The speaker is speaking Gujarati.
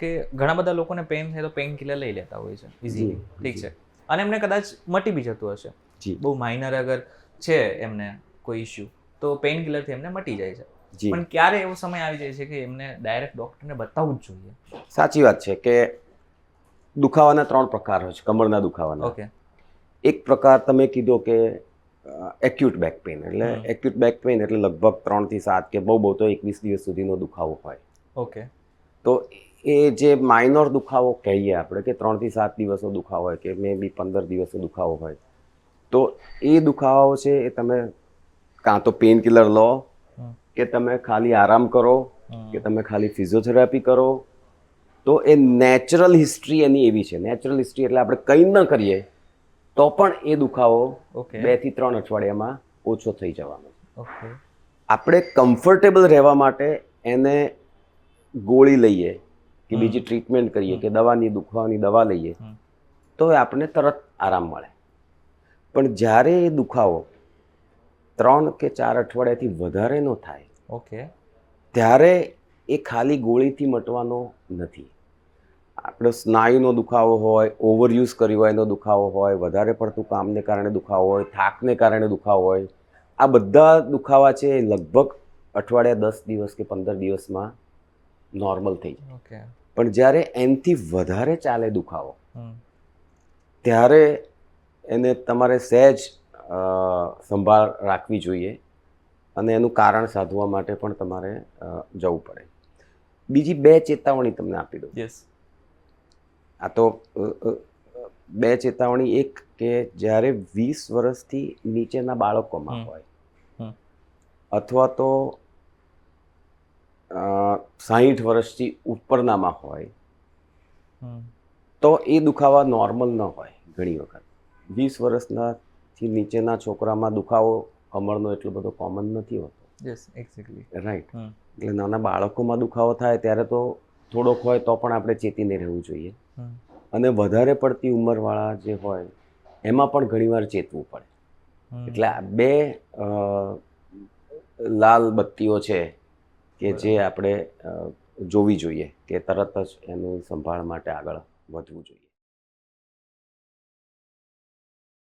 કે ઘણા બધા લોકોને પેઇન થાય તો પેઇન કિલર લઈ લેતા હોય છે ઇઝીલી, ઠીક છે, અને એમને કદાચ મટી બી જતું હશે, બહુ માઇનર અગર છે એમને કોઈ ઇશ્યુ તો પેઇન કિલરથી એમને મટી જાય છે. પણ ક્યારે એવો સમય આવી જાય છે કે એમને ડાયરેક્ટ ડૉક્ટરને બતાવવું જ જોઈએ? સાચી વાત છે કે દુખાવાના 3 પ્રકાર હોય છે કમરના દુખાવાના. ઓકે. એક પ્રકાર તમે કીધો કે એક્યુટ બેક પેઇન, એટલે એક્યુટ બેક પેઇન એટલે લગભગ 3 થી 7 કે બહુ તો 21 દિવસ સુધીનો દુખાવો હોય. ઓકે. તો એ જે માઇનોર દુખાવો કહીએ આપણે કે 3 થી 7 દિવસનો દુખાવો હોય કે મે બી 15 દિવસનો દુખાવો હોય, તો એ દુખાવો છે એ તમે કાં તો પેઇન કિલર લો, કે તમે ખાલી આરામ કરો, કે તમે ખાલી ફિઝિયોથેરાપી કરો, તો એ નેચરલ હિસ્ટ્રી એની એવી છે. નેચરલ હિસ્ટ્રી એટલે આપણે કંઈ ન કરીએ તો પણ એ દુખાવો 2 થી 3 અઠવાડિયામાં ઓછો થઈ જવાનો. આપણે કમ્ફર્ટેબલ રહેવા માટે એને ગોળી લઈએ કે બીજી ટ્રીટમેન્ટ કરીએ કે દુખાવાની દવા લઈએ તો એ આપણને તરત આરામ મળે. પણ જ્યારે એ દુખાવો 3 કે 4 અઠવાડિયાથી વધારેનો થાય, ત્યારે એ ખાલી ગોળીથી મટવાનો નથી. આપણો સ્નાયુનો દુખાવો હોય, ઓવરયુઝ કર્યો હોય એનો દુખાવો હોય, વધારે પડતું કામને કારણે દુખાવો હોય, થાકને કારણે દુખાવો હોય, આ બધા દુખાવા છે એ લગભગ અઠવાડિયા 10 દિવસ કે 15 દિવસમાં નોર્મલ થઈ જાય. પણ જ્યારે એનાથી વધારે ચાલે દુખાવો, ત્યારે એને તમારે સહેજ સંભાળ રાખવી જોઈએ અને એનું કારણ સાધવા માટે પણ તમારે જવું પડે. બીજી 2 ચેતવણી તમને આપી દઉં. આ તો 2 ચેતવણી. એક કે જ્યારે 20 વર્ષથી નીચેના બાળકોમાં હોય અથવા તો 60 વર્ષથી ઉપરનામાં હોય તો એ દુખાવા નોર્મલ ન હોય. ઘણી વખત 20 વર્ષનાથી નીચેના છોકરામાં દુખાવો કમરનો એટલો બધો કોમન નથી હોતો. રાઈટ. એટલે નાના બાળકોમાં દુખાવો થાય ત્યારે તો થોડોક હોય તો પણ આપણે ચેતીને રહેવું જોઈએ, અને વધારે પડતી ઉંમરવાળા જે હોય એમાં પણ ઘણીવાર ચેતવું પડે. એટલે આ 2 લાલ બત્તીઓ છે કે જે આપણે જોવી જોઈએ કે તરત જ એની સંભાળ માટે આગળ વધવું જોઈએ.